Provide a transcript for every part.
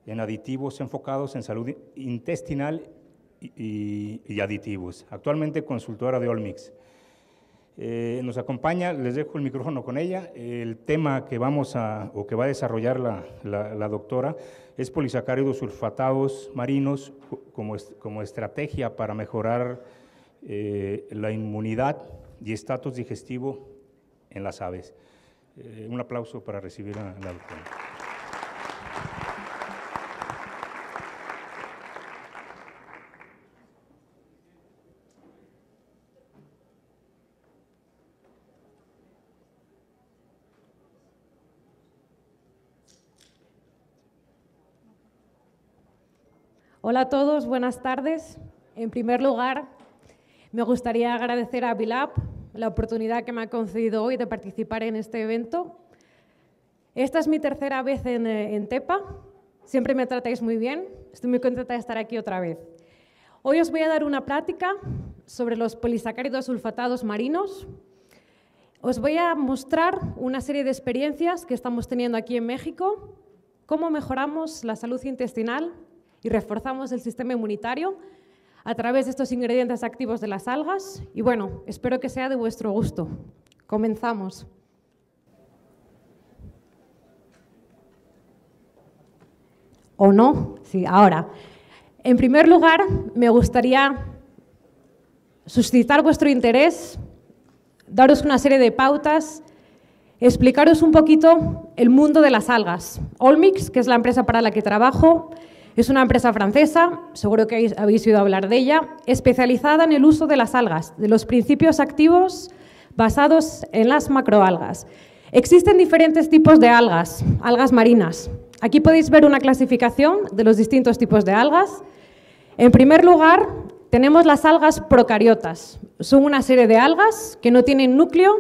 en aditivos enfocados en salud intestinal y aditivos. Actualmente consultora de Olmix. Nos acompaña, les dejo el micrófono con ella. El tema que que va a desarrollar la doctora es polisacáridos sulfatados marinos como estrategia para mejorar la inmunidad y estatus digestivo en las aves. Un aplauso para recibir a la doctora. Hola a todos, buenas tardes. En primer lugar, me gustaría agradecer a Bilab la oportunidad que me ha concedido hoy de participar en este evento. Esta es mi tercera vez en TEPA, siempre me tratáis muy bien, estoy muy contenta de estar aquí otra vez. Hoy os voy a dar una plática sobre los polisacáridos sulfatados marinos. Os voy a mostrar una serie de experiencias que estamos teniendo aquí en México, cómo mejoramos la salud intestinal y reforzamos el sistema inmunitario a través de estos ingredientes activos de las algas. Y bueno, espero que sea de vuestro gusto. Comenzamos. ¿O no? Sí, ahora. En primer lugar, me gustaría suscitar vuestro interés, daros una serie de pautas, explicaros un poquito el mundo de las algas. Olmix, que es la empresa para la que trabajo, es una empresa francesa, seguro que habéis oído hablar de ella, especializada en el uso de las algas, de los principios activos basados en las macroalgas. Existen diferentes tipos de algas, algas marinas. Aquí podéis ver una clasificación de los distintos tipos de algas. En primer lugar, tenemos las algas procariotas. Son una serie de algas que no tienen núcleo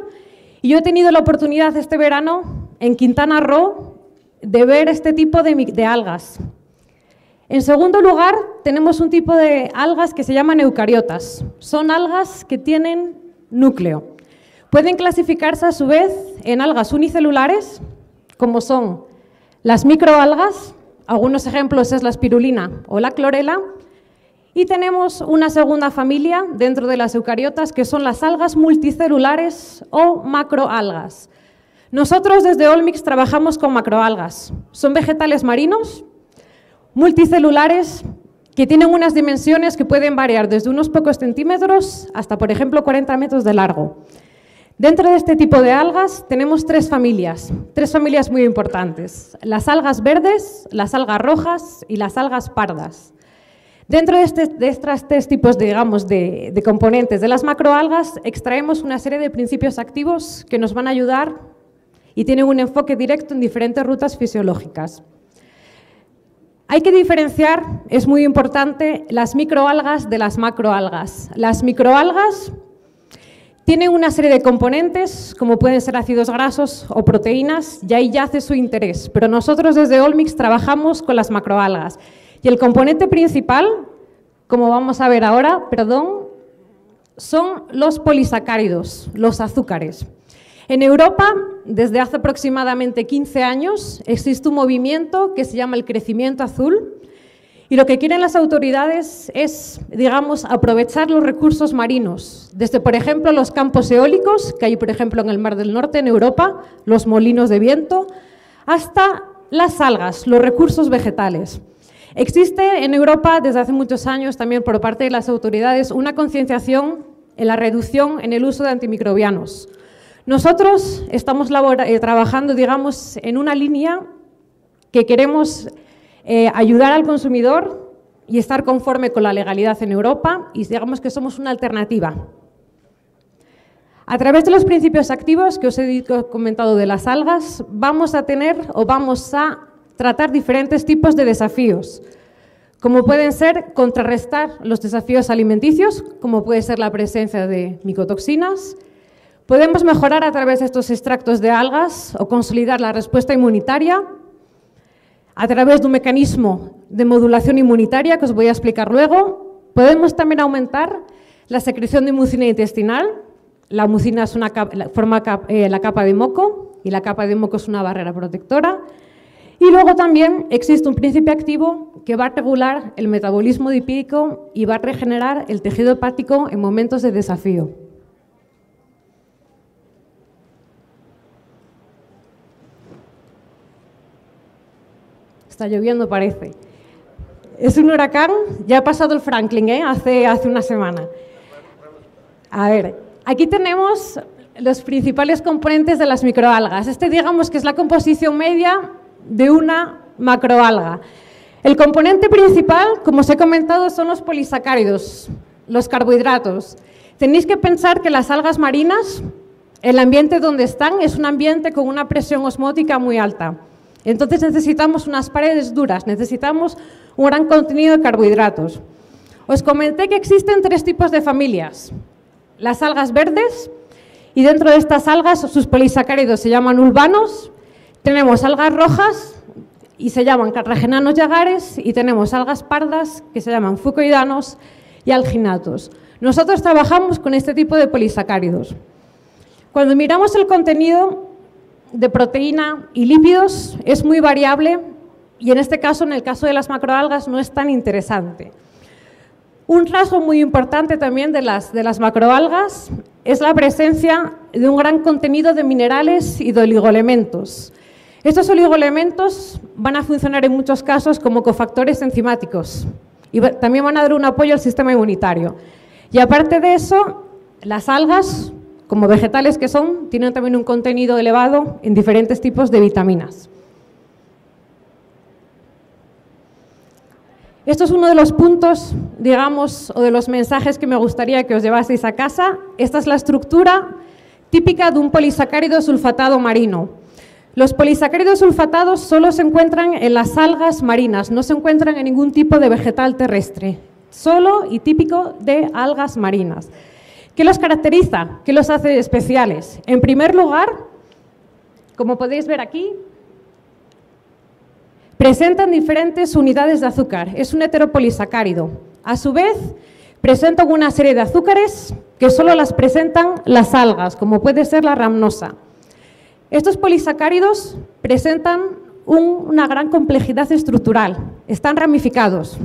y yo he tenido la oportunidad este verano en Quintana Roo de ver este tipo de algas. En segundo lugar, tenemos un tipo de algas que se llaman eucariotas. Son algas que tienen núcleo. Pueden clasificarse a su vez en algas unicelulares, como son las microalgas, algunos ejemplos es la espirulina o la clorela, y tenemos una segunda familia dentro de las eucariotas que son las algas multicelulares o macroalgas. Nosotros desde Olmix trabajamos con macroalgas. Son vegetales marinos multicelulares que tienen unas dimensiones que pueden variar desde unos pocos centímetros hasta, por ejemplo, 40 metros de largo. Dentro de este tipo de algas tenemos tres familias muy importantes: las algas verdes, las algas rojas y las algas pardas. Dentro de estos tres tipos, digamos, de componentes de las macroalgas extraemos una serie de principios activos que nos van a ayudar y tienen un enfoque directo en diferentes rutas fisiológicas. Hay que diferenciar, es muy importante, las microalgas de las macroalgas. Las microalgas tienen una serie de componentes, como pueden ser ácidos grasos o proteínas, y ahí yace su interés. Pero nosotros desde Olmix trabajamos con las macroalgas. Y el componente principal, como vamos a ver ahora, son los polisacáridos, los azúcares. En Europa, desde hace aproximadamente 15 años, existe un movimiento que se llama el crecimiento azul y lo que quieren las autoridades es, digamos, aprovechar los recursos marinos, desde, por ejemplo, los campos eólicos, que hay, por ejemplo, en el Mar del Norte, en Europa, los molinos de viento, hasta las algas, los recursos vegetales. Existe en Europa, desde hace muchos años, también por parte de las autoridades, una concienciación en la reducción en el uso de antimicrobianos. Nosotros estamos trabajando, digamos, en una línea que queremos ayudar al consumidor y estar conforme con la legalidad en Europa y digamos que somos una alternativa. A través de los principios activos que os he comentado de las algas, vamos a tratar diferentes tipos de desafíos, como pueden ser contrarrestar los desafíos alimenticios, como puede ser la presencia de micotoxinas. Podemos mejorar a través de estos extractos de algas o consolidar la respuesta inmunitaria a través de un mecanismo de modulación inmunitaria que os voy a explicar luego. Podemos también aumentar la secreción de mucina intestinal. La mucina forma la capa de moco y la capa de moco es una barrera protectora. Y luego también existe un principio activo que va a regular el metabolismo lipídico y va a regenerar el tejido hepático en momentos de desafío. Está lloviendo, parece. Es un huracán, ya ha pasado el Franklin, hace una semana. A ver, aquí tenemos los principales componentes de las microalgas. Este, digamos, que es la composición media de una macroalga. El componente principal, como os he comentado, son los polisacáridos, los carbohidratos. Tenéis que pensar que las algas marinas, el ambiente donde están es un ambiente con una presión osmótica muy alta. Entonces necesitamos unas paredes duras, necesitamos un gran contenido de carbohidratos. Os comenté que existen 3 tipos de familias. Las algas verdes, y dentro de estas algas sus polisacáridos se llaman ulvanos. Tenemos algas rojas y se llaman carraginanos y agares, y tenemos algas pardas que se llaman fucoidanos y alginatos. Nosotros trabajamos con este tipo de polisacáridos. Cuando miramos el contenido de proteína y lípidos es muy variable y en este caso, en el caso de las macroalgas, no es tan interesante. Un rasgo muy importante también de las macroalgas es la presencia de un gran contenido de minerales y de oligoelementos. Estos oligoelementos van a funcionar en muchos casos como cofactores enzimáticos y también van a dar un apoyo al sistema inmunitario. Y aparte de eso, las algas, como vegetales que son, tienen también un contenido elevado en diferentes tipos de vitaminas. Esto es uno de los puntos, digamos, o de los mensajes que me gustaría que os llevaseis a casa. Esta es la estructura típica de un polisacárido sulfatado marino. Los polisacáridos sulfatados solo se encuentran en las algas marinas, no se encuentran en ningún tipo de vegetal terrestre, solo y típico de algas marinas. ¿Qué los caracteriza? ¿Qué los hace especiales? En primer lugar, como podéis ver aquí, presentan diferentes unidades de azúcar. Es un heteropolisacárido. A su vez, presentan una serie de azúcares que solo las presentan las algas, como puede ser la rhamnosa. Estos polisacáridos presentan una gran complejidad estructural, están ramificados.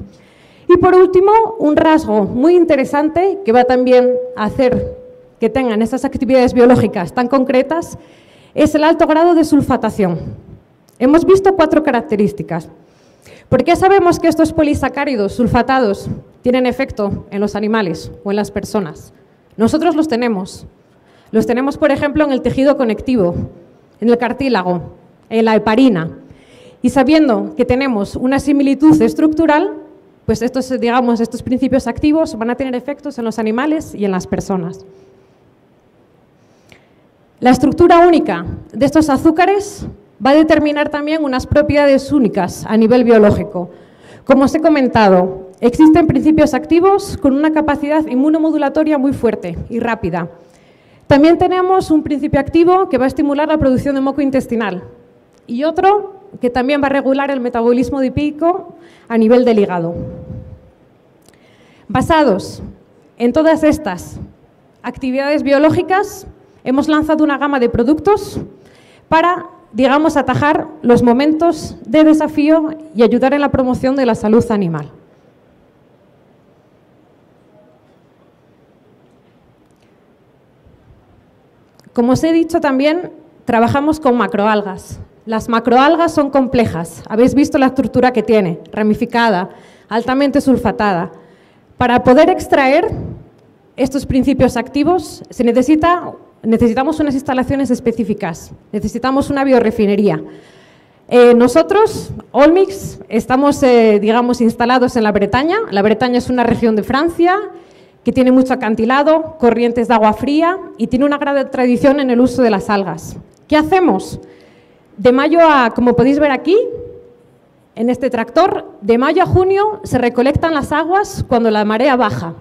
Y por último, un rasgo muy interesante que va también a hacer que tengan estas actividades biológicas tan concretas es el alto grado de sulfatación. Hemos visto 4 características. ¿Por qué sabemos que estos polisacáridos sulfatados tienen efecto en los animales o en las personas? Nosotros los tenemos. Los tenemos, por ejemplo, en el tejido conectivo, en el cartílago, en la heparina. Y sabiendo que tenemos una similitud estructural, pues estos principios activos van a tener efectos en los animales y en las personas. La estructura única de estos azúcares va a determinar también unas propiedades únicas a nivel biológico. Como os he comentado, existen principios activos con una capacidad inmunomodulatoria muy fuerte y rápida. También tenemos un principio activo que va a estimular la producción de moco intestinal y otro que también va a regular el metabolismo lipídico a nivel del hígado. Basados en todas estas actividades biológicas, hemos lanzado una gama de productos para, digamos, atajar los momentos de desafío y ayudar en la promoción de la salud animal. Como os he dicho también, trabajamos con macroalgas. Las macroalgas son complejas. Habéis visto la estructura que tiene, ramificada, altamente sulfatada. Para poder extraer estos principios activos necesitamos unas instalaciones específicas, necesitamos una biorefinería. Nosotros, Olmix, estamos digamos, instalados en la Bretaña. La Bretaña es una región de Francia que tiene mucho acantilado, corrientes de agua fría y tiene una gran tradición en el uso de las algas. ¿Qué hacemos? De mayo a, como podéis ver aquí, en este tractor, de mayo a junio se recolectan las aguas cuando la marea baja.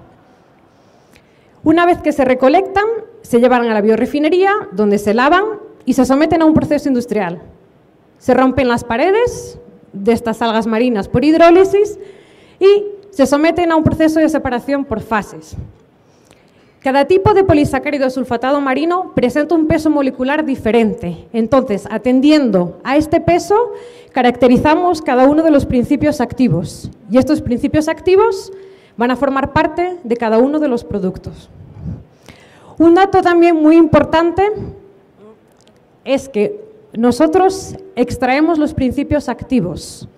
Una vez que se recolectan, se llevan a la biorefinería, donde se lavan y se someten a un proceso industrial. Se rompen las paredes de estas algas marinas por hidrólisis y se someten a un proceso de separación por fases. Cada tipo de polisacárido sulfatado marino presenta un peso molecular diferente. Entonces, atendiendo a este peso, caracterizamos cada uno de los principios activos. Y estos principios activos van a formar parte de cada uno de los productos. Un dato también muy importante es que nosotros extraemos los principios activos.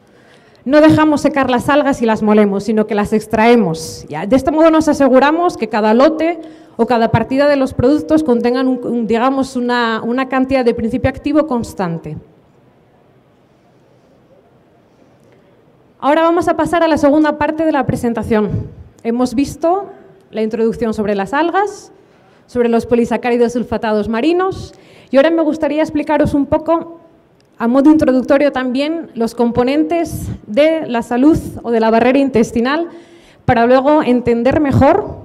No dejamos secar las algas y las molemos, sino que las extraemos. De este modo nos aseguramos que cada lote o cada partida de los productos contengan, digamos, una cantidad de principio activo constante. Ahora vamos a pasar a la segunda parte de la presentación. Hemos visto la introducción sobre las algas, sobre los polisacáridos sulfatados marinos, y ahora me gustaría explicaros un poco, a modo introductorio también, los componentes de la salud o de la barrera intestinal para luego entender mejor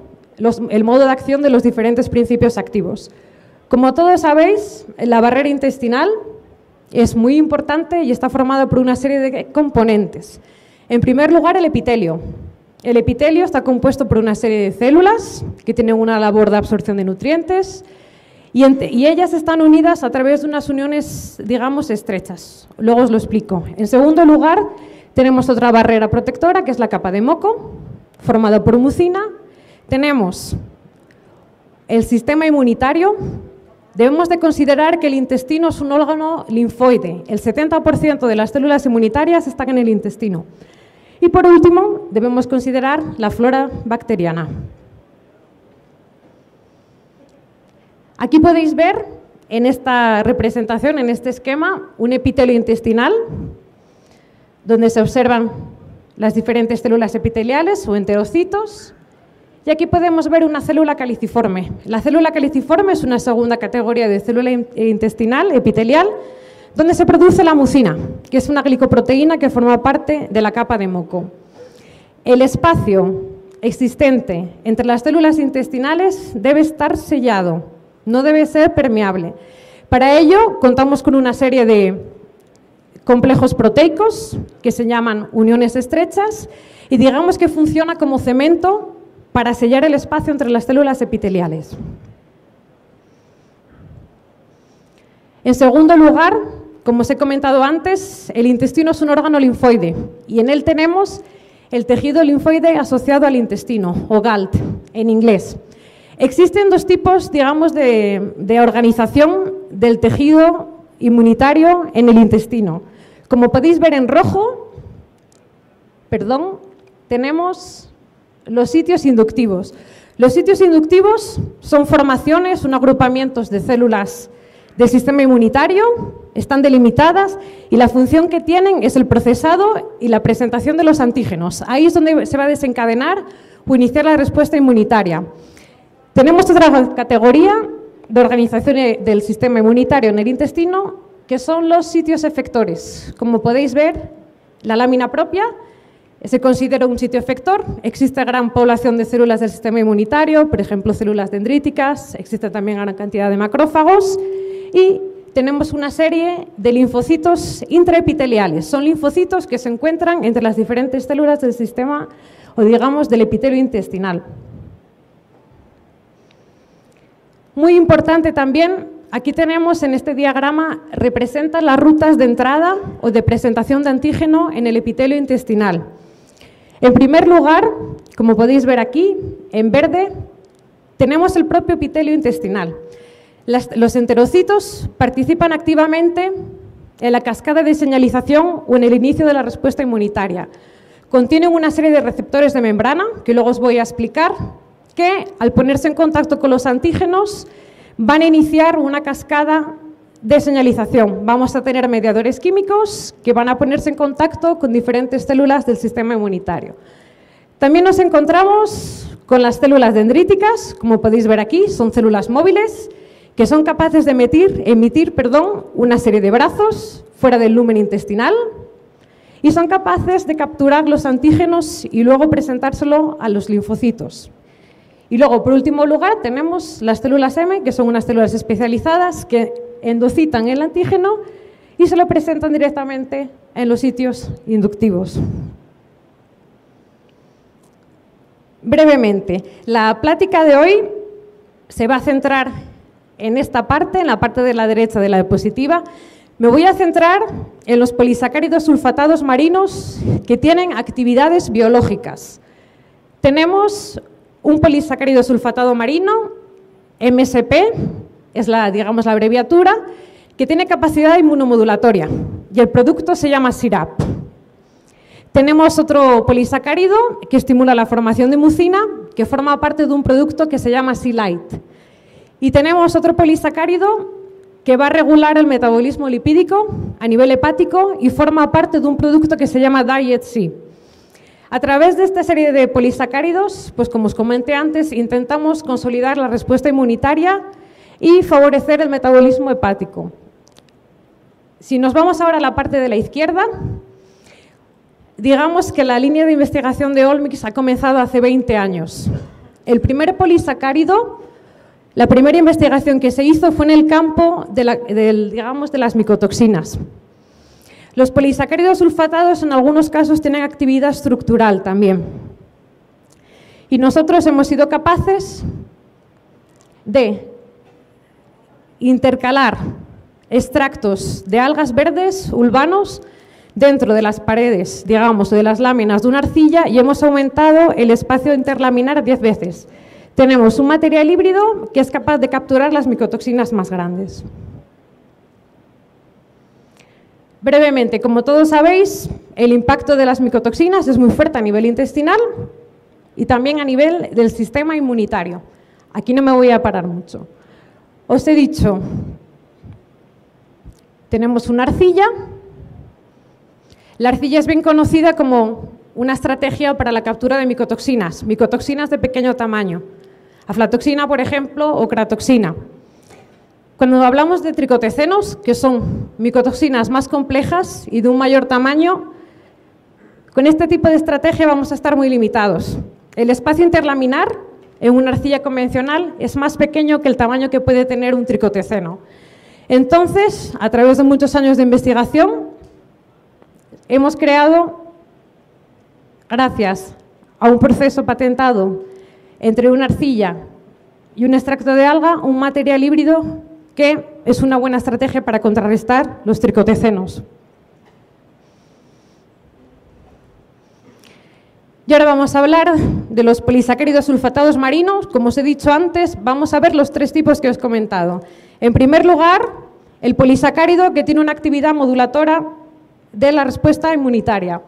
el modo de acción de los diferentes principios activos. Como todos sabéis, la barrera intestinal es muy importante y está formada por una serie de componentes. En primer lugar, el epitelio. El epitelio está compuesto por una serie de células que tienen una labor de absorción de nutrientes, y ellas están unidas a través de unas uniones, digamos, estrechas. Luego os lo explico. En segundo lugar, tenemos otra barrera protectora, que es la capa de moco, formada por mucina. Tenemos el sistema inmunitario. Debemos de considerar que el intestino es un órgano linfoide. El 70% de las células inmunitarias están en el intestino. Y por último, debemos considerar la flora bacteriana. Aquí podéis ver en esta representación, en este esquema, un epitelio intestinal donde se observan las diferentes células epiteliales o enterocitos, y aquí podemos ver una célula caliciforme. La célula caliciforme es una segunda categoría de célula intestinal epitelial donde se produce la mucina, que es una glicoproteína que forma parte de la capa de moco. El espacio existente entre las células intestinales debe estar sellado. No debe ser permeable. Para ello, contamos con una serie de complejos proteicos que se llaman uniones estrechas y digamos que funciona como cemento para sellar el espacio entre las células epiteliales. En segundo lugar, como os he comentado antes, el intestino es un órgano linfoide y en él tenemos el tejido linfoide asociado al intestino, o GALT en inglés. Existen dos tipos, digamos, de organización del tejido inmunitario en el intestino. Como podéis ver en rojo, tenemos los sitios inductivos. Los sitios inductivos son formaciones, son agrupamientos de células del sistema inmunitario, están delimitadas y la función que tienen es el procesado y la presentación de los antígenos. Ahí es donde se va a desencadenar o iniciar la respuesta inmunitaria. Tenemos otra categoría de organización del sistema inmunitario en el intestino, que son los sitios efectores. Como podéis ver, la lámina propia se considera un sitio efector. Existe gran población de células del sistema inmunitario, por ejemplo, células dendríticas, existe también gran cantidad de macrófagos y tenemos una serie de linfocitos intraepiteliales. Son linfocitos que se encuentran entre las diferentes células del sistema o, digamos, del epitelio intestinal. Muy importante también, aquí tenemos en este diagrama, representa las rutas de entrada o de presentación de antígeno en el epitelio intestinal. En primer lugar, como podéis ver aquí, en verde, tenemos el propio epitelio intestinal. Los enterocitos participan activamente en la cascada de señalización o en el inicio de la respuesta inmunitaria. Contienen una serie de receptores de membrana, que luego os voy a explicar, que al ponerse en contacto con los antígenos van a iniciar una cascada de señalización. Vamos a tener mediadores químicos que van a ponerse en contacto con diferentes células del sistema inmunitario. También nos encontramos con las células dendríticas, como podéis ver aquí, son células móviles que son capaces de emitir una serie de brazos fuera del lumen intestinal y son capaces de capturar los antígenos y luego presentárselo a los linfocitos. Y luego, por último lugar, tenemos las células M, que son unas células especializadas que endocitan el antígeno y se lo presentan directamente en los sitios inductivos. Brevemente, la plática de hoy se va a centrar en esta parte, en la parte de la derecha de la diapositiva. Me voy a centrar en los polisacáridos sulfatados marinos que tienen actividades biológicas. Tenemos un polisacárido sulfatado marino, MSP, es digamos, la abreviatura, que tiene capacidad inmunomodulatoria y el producto se llama SIRAP. Tenemos otro polisacárido que estimula la formación de mucina, que forma parte de un producto que se llama SILITE. Y tenemos otro polisacárido que va a regular el metabolismo lipídico a nivel hepático y forma parte de un producto que se llama DIET-C. A través de esta serie de polisacáridos, pues como os comenté antes, intentamos consolidar la respuesta inmunitaria y favorecer el metabolismo hepático. Si nos vamos ahora a la parte de la izquierda, digamos que la línea de investigación de Olmix ha comenzado hace 20 años. El primer polisacárido, la primera investigación que se hizo fue en el campo de las micotoxinas. Los polisacáridos sulfatados en algunos casos tienen actividad estructural también. Y nosotros hemos sido capaces de intercalar extractos de algas verdes ulvanos dentro de las paredes, digamos, o de las láminas de una arcilla y hemos aumentado el espacio interlaminar 10 veces. Tenemos un material híbrido que es capaz de capturar las micotoxinas más grandes. Brevemente, como todos sabéis, el impacto de las micotoxinas es muy fuerte a nivel intestinal y también a nivel del sistema inmunitario. Aquí no me voy a parar mucho. Os he dicho, tenemos una arcilla. La arcilla es bien conocida como una estrategia para la captura de micotoxinas de pequeño tamaño, aflatoxina, por ejemplo, o cratoxina. Cuando hablamos de tricotecenos, que son micotoxinas más complejas y de un mayor tamaño, con este tipo de estrategia vamos a estar muy limitados. El espacio interlaminar en una arcilla convencional es más pequeño que el tamaño que puede tener un tricoteceno. Entonces, a través de muchos años de investigación, hemos creado, gracias a un proceso patentado entre una arcilla y un extracto de alga, un material híbrido que es una buena estrategia para contrarrestar los tricotecenos. Y ahora vamos a hablar de los polisacáridos sulfatados marinos. Como os he dicho antes, vamos a ver los 3 tipos que os he comentado. En primer lugar, el polisacárido que tiene una actividad modulatora de la respuesta inmunitaria.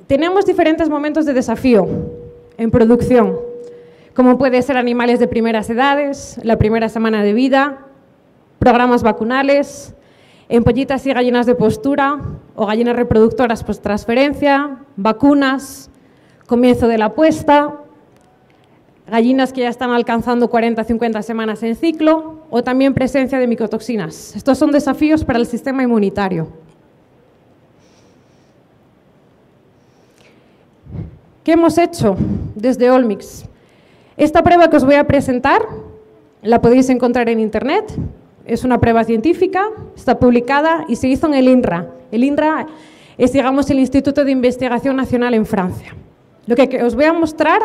Tenemos diferentes momentos de desafío en producción, como puede ser animales de primeras edades, la primera semana de vida, programas vacunales, en pollitas y gallinas de postura o gallinas reproductoras post-transferencia, vacunas, comienzo de la puesta, gallinas que ya están alcanzando 40-50 semanas en ciclo o también presencia de micotoxinas. Estos son desafíos para el sistema inmunitario. ¿Qué hemos hecho desde Olmix? Esta prueba que os voy a presentar la podéis encontrar en Internet. Es una prueba científica, está publicada y se hizo en el INRA. El INRA es, digamos, el Instituto de Investigación Nacional en Francia. Lo que os voy a mostrar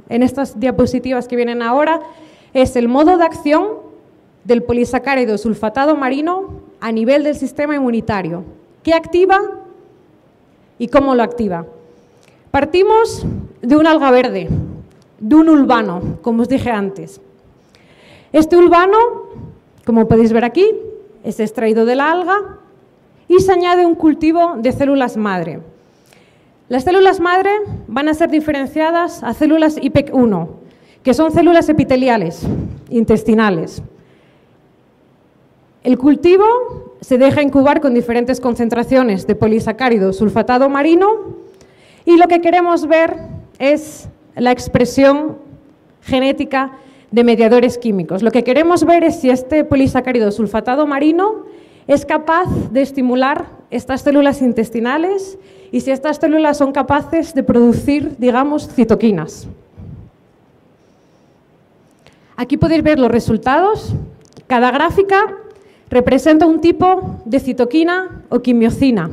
en estas diapositivas que vienen ahora es el modo de acción del polisacárido sulfatado marino a nivel del sistema inmunitario. ¿Qué activa y cómo lo activa? Partimos de un alga verde, de un ulvano, como os dije antes. Este ulvano, como podéis ver aquí, es extraído de la alga y se añade un cultivo de células madre. Las células madre van a ser diferenciadas a células IPEC-1, que son células epiteliales, intestinales. El cultivo se deja incubar con diferentes concentraciones de polisacárido sulfatado marino y lo que queremos ver es la expresión genética de mediadores químicos. Lo que queremos ver es si este polisacárido sulfatado marino es capaz de estimular estas células intestinales y si estas células son capaces de producir, digamos, citoquinas. Aquí podéis ver los resultados. Cada gráfica representa un tipo de citoquina o quimiocina.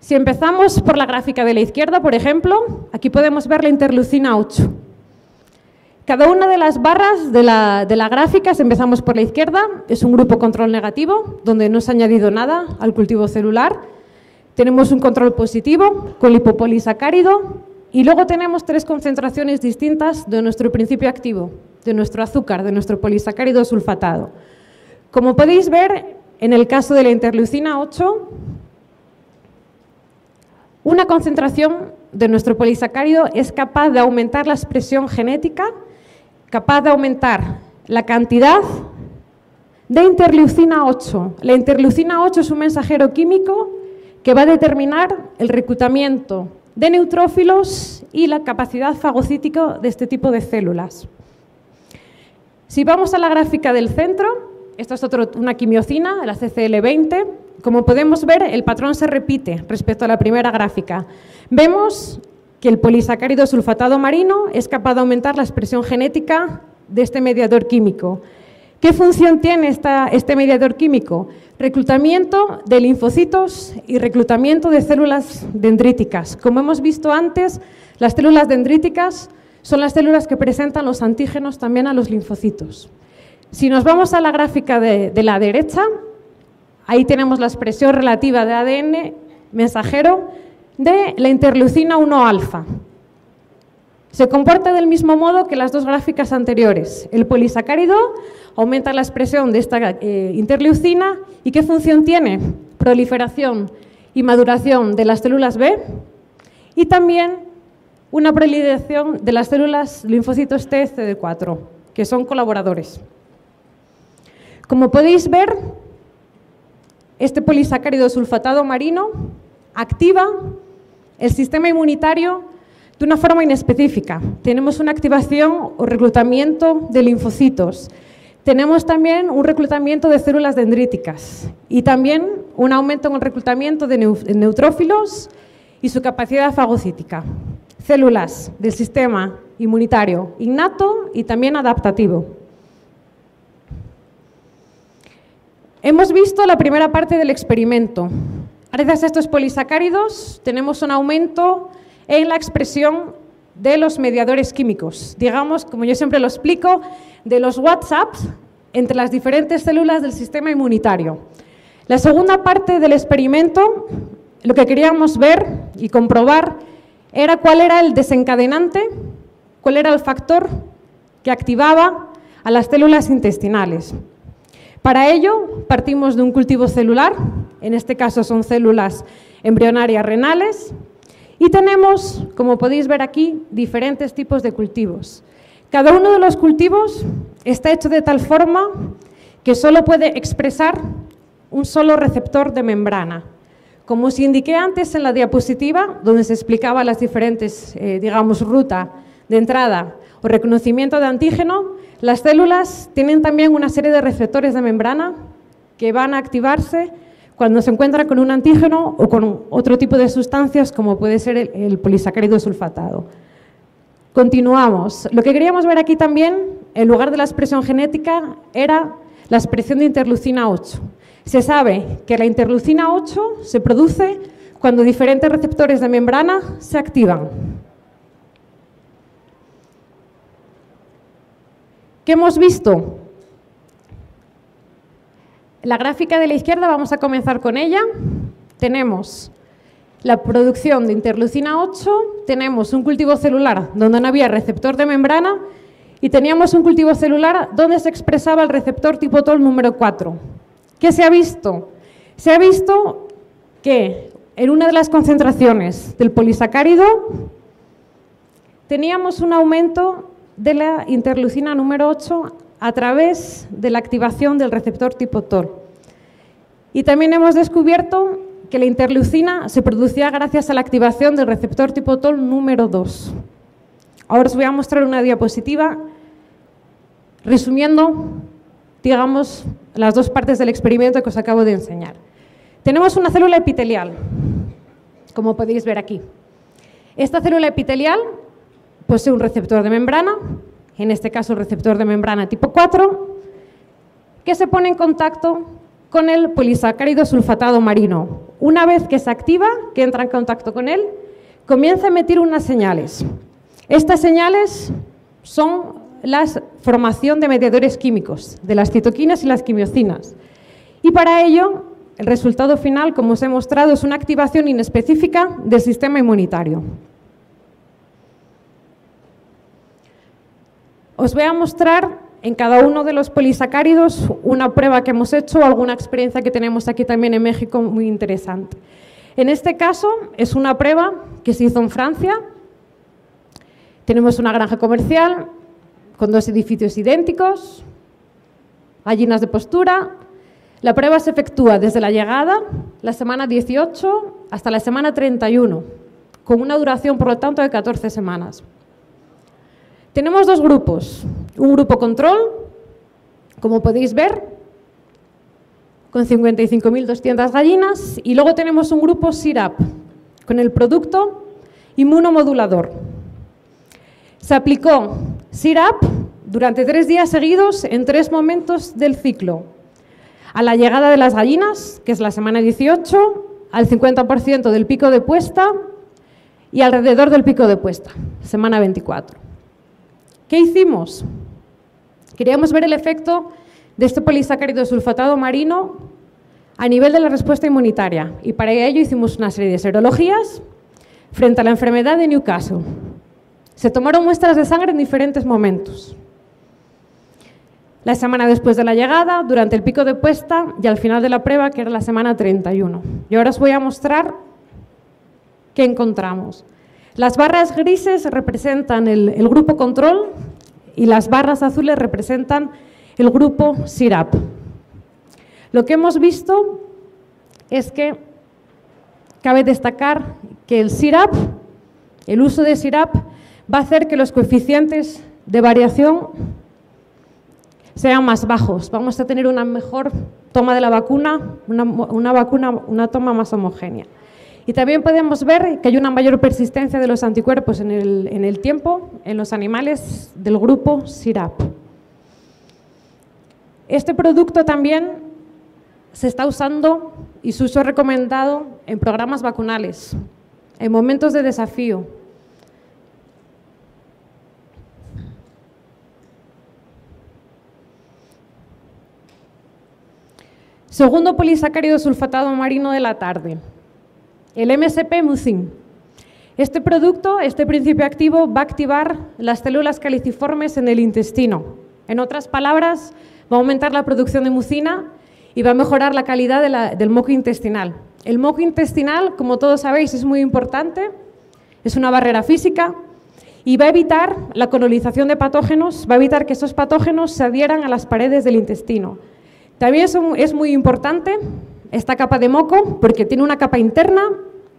Si empezamos por la gráfica de la izquierda, por ejemplo, aquí podemos ver la interleucina 8. Cada una de las barras de la gráfica, empezamos por la izquierda, es un grupo control negativo, donde no se ha añadido nada al cultivo celular. Tenemos un control positivo con lipopolisacárido y luego tenemos 3 concentraciones distintas de nuestro principio activo, de nuestro azúcar, de nuestro polisacárido sulfatado. Como podéis ver, en el caso de la interleucina 8, una concentración de nuestro polisacárido es capaz de aumentar la expresión genética, capaz de aumentar la cantidad de interleucina 8. La interleucina 8 es un mensajero químico que va a determinar el reclutamiento de neutrófilos y la capacidad fagocítica de este tipo de células. Si vamos a la gráfica del centro, esta es una quimiocina, la CCL20. Como podemos ver, el patrón se repite respecto a la primera gráfica. Vemos que el polisacárido sulfatado marino es capaz de aumentar la expresión genética de este mediador químico. ¿Qué función tiene este mediador químico? Reclutamiento de linfocitos y reclutamiento de células dendríticas. Como hemos visto antes, las células dendríticas son las células que presentan los antígenos también a los linfocitos. Si nos vamos a la gráfica de la derecha, ahí tenemos la expresión relativa de ADN mensajero de la interleucina 1 alfa. Se comporta del mismo modo que las 2 gráficas anteriores. El polisacárido aumenta la expresión de esta interleucina. ¿Y qué función tiene? Proliferación y maduración de las células B y también una proliferación de las células linfocitos T CD4, que son colaboradores. Como podéis ver, este polisacárido sulfatado marino activa el sistema inmunitario de una forma inespecífica. Tenemos una activación o reclutamiento de linfocitos. Tenemos también un reclutamiento de células dendríticas y también un aumento en el reclutamiento de neutrófilos y su capacidad fagocítica. Células del sistema inmunitario innato y también adaptativo. Hemos visto la primera parte del experimento. Gracias a estos polisacáridos tenemos un aumento en la expresión de los mediadores químicos. Digamos, como yo siempre lo explico, de los WhatsApps entre las diferentes células del sistema inmunitario. La segunda parte del experimento, lo que queríamos ver y comprobar era cuál era el desencadenante, cuál era el factor que activaba a las células intestinales. Para ello, partimos de un cultivo celular, en este caso son células embrionarias renales, y tenemos, como podéis ver aquí, diferentes tipos de cultivos. Cada uno de los cultivos está hecho de tal forma que solo puede expresar un solo receptor de membrana. Como os indiqué antes en la diapositiva, donde se explicaba las diferentes, ruta de entrada o reconocimiento de antígeno, las células tienen también una serie de receptores de membrana que van a activarse cuando se encuentran con un antígeno o con otro tipo de sustancias como puede ser el polisacárido sulfatado. Continuamos. Lo que queríamos ver aquí también, en lugar de la expresión genética, era la expresión de interleucina 8. Se sabe que la interleucina 8 se produce cuando diferentes receptores de membrana se activan. ¿Qué hemos visto? La gráfica de la izquierda, vamos a comenzar con ella. Tenemos la producción de interleucina 8, tenemos un cultivo celular donde no había receptor de membrana y teníamos un cultivo celular donde se expresaba el receptor tipo TOL número 4. ¿Qué se ha visto? Se ha visto que en una de las concentraciones del polisacárido teníamos un aumento de la interleucina número 8 a través de la activación del receptor tipo TOL. Y también hemos descubierto que la interleucina se producía gracias a la activación del receptor tipo TOL número 2. Ahora os voy a mostrar una diapositiva resumiendo, digamos, las 2 partes del experimento que os acabo de enseñar. Tenemos una célula epitelial, como podéis ver aquí. Esta célula epitelial posee un receptor de membrana, en este caso el receptor de membrana tipo 4, que se pone en contacto con el polisacárido sulfatado marino. Una vez que se activa, que entra en contacto con él, comienza a emitir unas señales. Estas señales son la formación de mediadores químicos, de las citoquinas y las quimiocinas. Y para ello, el resultado final, como os he mostrado, es una activación inespecífica del sistema inmunitario. Os voy a mostrar en cada uno de los polisacáridos una prueba que hemos hecho o alguna experiencia que tenemos aquí también en México muy interesante. En este caso es una prueba que se hizo en Francia. Tenemos una granja comercial con 2 edificios idénticos, gallinas de postura. La prueba se efectúa desde la llegada, la semana 18, hasta la semana 31, con una duración, por lo tanto, de 14 semanas. Tenemos 2 grupos, un grupo control, como podéis ver, con 55.200 gallinas, y luego tenemos un grupo SIRAP, con el producto inmunomodulador. Se aplicó SIRAP durante 3 días seguidos en 3 momentos del ciclo. A la llegada de las gallinas, que es la semana 18, al 50% del pico de puesta y alrededor del pico de puesta, semana 24. ¿Qué hicimos? Queríamos ver el efecto de este polisacárido sulfatado marino a nivel de la respuesta inmunitaria, y para ello hicimos una serie de serologías frente a la enfermedad de Newcastle. Se tomaron muestras de sangre en diferentes momentos. La semana después de la llegada, durante el pico de puesta y al final de la prueba, que era la semana 31. Y ahora os voy a mostrar qué encontramos. Las barras grises representan el grupo control y las barras azules representan el grupo SIRAP. Lo que hemos visto es que cabe destacar que el SIRAP, el uso de SIRAP, va a hacer que los coeficientes de variación sean más bajos. Vamos a tener una mejor toma de la vacuna, una toma más homogénea. Y también podemos ver que hay una mayor persistencia de los anticuerpos en el tiempo en los animales del grupo SIRAP. Este producto también se está usando y su uso es recomendado en programas vacunales, en momentos de desafío. Segundo polisacárido sulfatado marino de la tarde, el MSP-mucin. Este producto, este principio activo, va a activar las células caliciformes en el intestino. En otras palabras, va a aumentar la producción de mucina y va a mejorar la calidad del moco intestinal. El moco intestinal, como todos sabéis, es muy importante, es una barrera física y va a evitar la colonización de patógenos, va a evitar que esos patógenos se adhieran a las paredes del intestino. También es muy importante esta capa de moco porque tiene una capa interna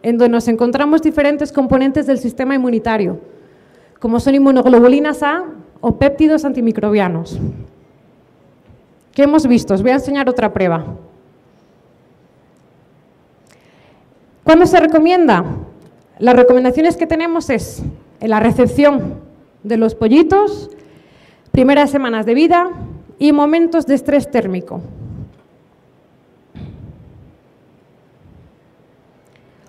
en donde nos encontramos diferentes componentes del sistema inmunitario, como son inmunoglobulinas A o péptidos antimicrobianos. ¿Qué hemos visto? Os voy a enseñar otra prueba. ¿Cuándo se recomienda? Las recomendaciones que tenemos es en la recepción de los pollitos, primeras semanas de vida y momentos de estrés térmico.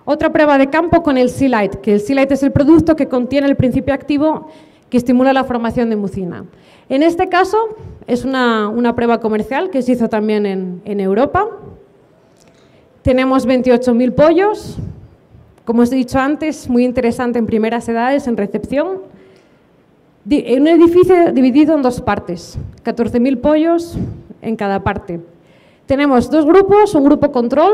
Otra prueba de campo con el Sealite, que el Sealite es el producto que contiene el principio activo que estimula la formación de mucina. En este caso es una prueba comercial que se hizo también en Europa. Tenemos 28.000 pollos, como os he dicho antes, muy interesante en primeras edades, en recepción. En un edificio dividido en 2 partes, 14.000 pollos en cada parte. Tenemos 2 grupos, un grupo control,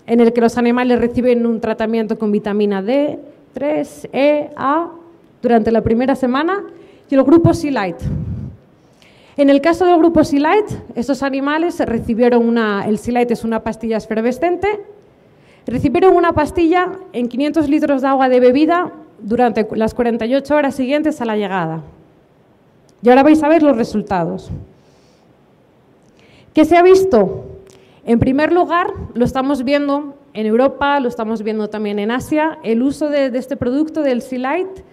en el que los animales reciben un tratamiento con vitamina D, 3, E, A, durante la primera semana, y el grupo Sealite. En el caso del grupo Sealite, estos animales recibieron el Sealite es una pastilla efervescente, recibieron una pastilla en 500 litros de agua de bebida durante las 48 horas siguientes a la llegada. Y ahora vais a ver los resultados. ¿Qué se ha visto? En primer lugar, lo estamos viendo en Europa, lo estamos viendo también en Asia, el uso de este producto, del Sealite,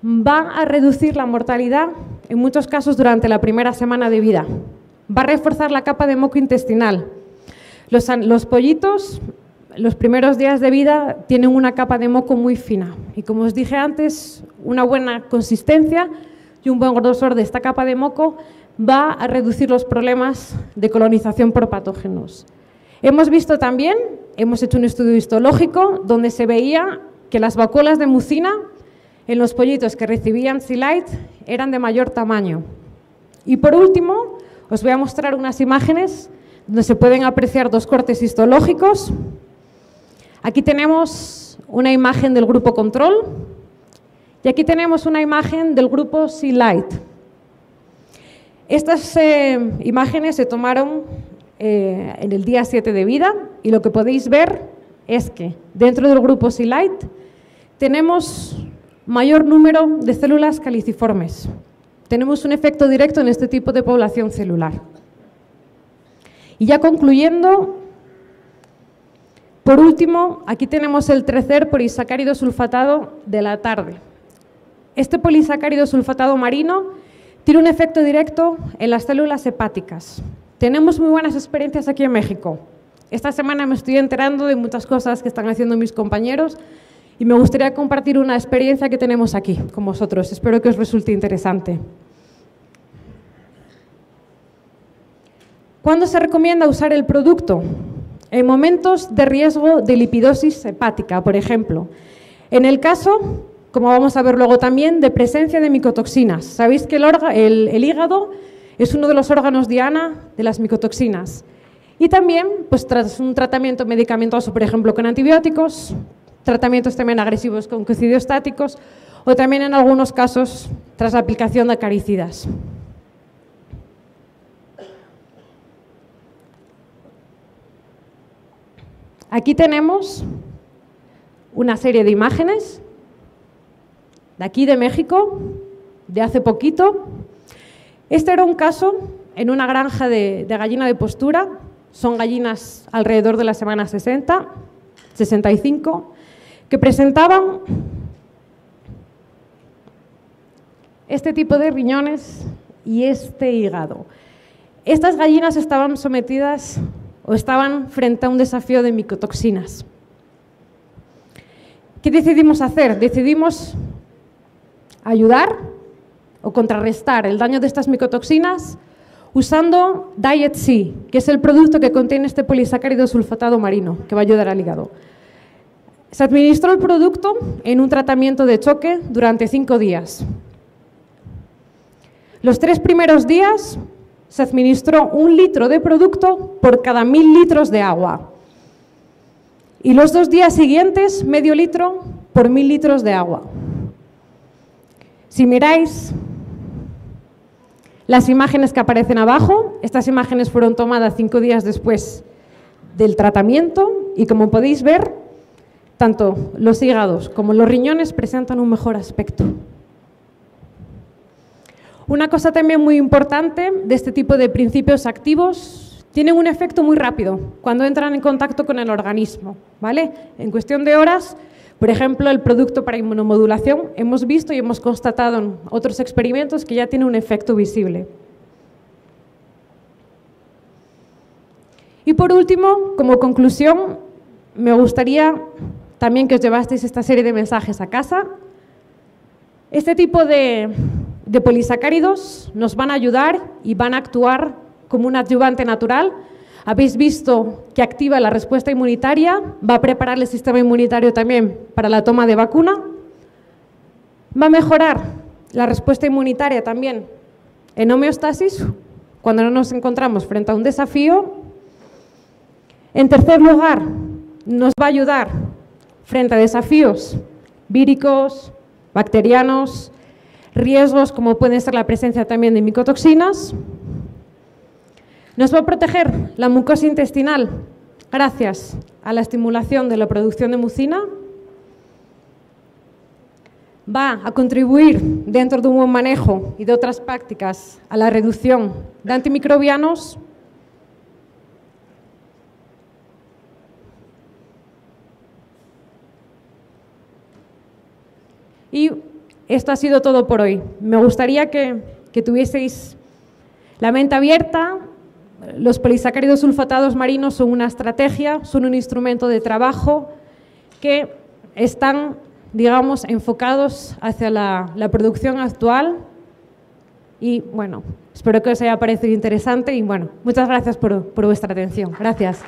va a reducir la mortalidad, en muchos casos durante la primera semana de vida. Va a reforzar la capa de moco intestinal. Los pollitos, los primeros días de vida, tienen una capa de moco muy fina y, como os dije antes, una buena consistencia y un buen grosor de esta capa de moco va a reducir los problemas de colonización por patógenos. Hemos visto también, hemos hecho un estudio histológico donde se veía que las vacuolas de mucina en los pollitos que recibían Sea Light eran de mayor tamaño. Y por último, os voy a mostrar unas imágenes donde se pueden apreciar dos cortes histológicos. Aquí tenemos una imagen del grupo control y aquí tenemos una imagen del grupo Sea Light. Estas imágenes se tomaron en el día 7 de vida y lo que podéis ver es que dentro del grupo Sea Light tenemos mayor número de células caliciformes. Tenemos un efecto directo en este tipo de población celular. Y ya concluyendo, por último, aquí tenemos el tercer polisacárido sulfatado de la tarde. Este polisacárido sulfatado marino tiene un efecto directo en las células hepáticas. Tenemos muy buenas experiencias aquí en México. Esta semana me estoy enterando de muchas cosas que están haciendo mis compañeros y me gustaría compartir una experiencia que tenemos aquí con vosotros. Espero que os resulte interesante. ¿Cuándo se recomienda usar el producto? En momentos de riesgo de lipidosis hepática, por ejemplo. En el caso, como vamos a ver luego también, de presencia de micotoxinas. Sabéis que el hígado es uno de los órganos diana de las micotoxinas. Y también, pues tras un tratamiento medicamentoso, por ejemplo, con antibióticos, tratamientos también agresivos con cocidiostáticos o también en algunos casos tras la aplicación de acaricidas. Aquí tenemos una serie de imágenes de aquí de México, de hace poquito. Este era un caso en una granja de gallina de postura, son gallinas alrededor de la semana 60, 65, que presentaban este tipo de riñones y este hígado. Estas gallinas estaban sometidas o estaban frente a un desafío de micotoxinas. ¿Qué decidimos hacer? Decidimos ayudar o contrarrestar el daño de estas micotoxinas usando Diet Sea, que es el producto que contiene este polisacárido sulfatado marino, que va a ayudar al hígado. Se administró el producto en un tratamiento de choque durante 5 días. Los 3 primeros días se administró 1 litro de producto por cada 1000 litros de agua. Y los 2 días siguientes, medio litro por 1000 litros de agua. Si miráis las imágenes que aparecen abajo, estas imágenes fueron tomadas 5 días después del tratamiento y como podéis ver, tanto los hígados como los riñones presentan un mejor aspecto. Una cosa también muy importante de este tipo de principios activos, tienen un efecto muy rápido cuando entran en contacto con el organismo, ¿vale? En cuestión de horas, por ejemplo, el producto para inmunomodulación, hemos visto y hemos constatado en otros experimentos que ya tiene un efecto visible. Y por último, como conclusión, me gustaría también que os llevasteis esta serie de mensajes a casa. Este tipo de polisacáridos nos van a ayudar y van a actuar como un adyuvante natural. Habéis visto que activa la respuesta inmunitaria, va a preparar el sistema inmunitario también para la toma de vacuna, va a mejorar la respuesta inmunitaria también en homeostasis cuando no nos encontramos frente a un desafío. En tercer lugar, nos va a ayudar frente a desafíos víricos, bacterianos, riesgos como pueden ser la presencia también de micotoxinas. Nos va a proteger la mucosa intestinal gracias a la estimulación de la producción de mucina. Va a contribuir dentro de un buen manejo y de otras prácticas a la reducción de antimicrobianos. Y esto ha sido todo por hoy. Me gustaría que tuvieseis la mente abierta. Los polisacáridos sulfatados marinos son una estrategia, son un instrumento de trabajo que están, digamos, enfocados hacia la producción actual Y bueno, espero que os haya parecido interesante y bueno, muchas gracias por vuestra atención. Gracias.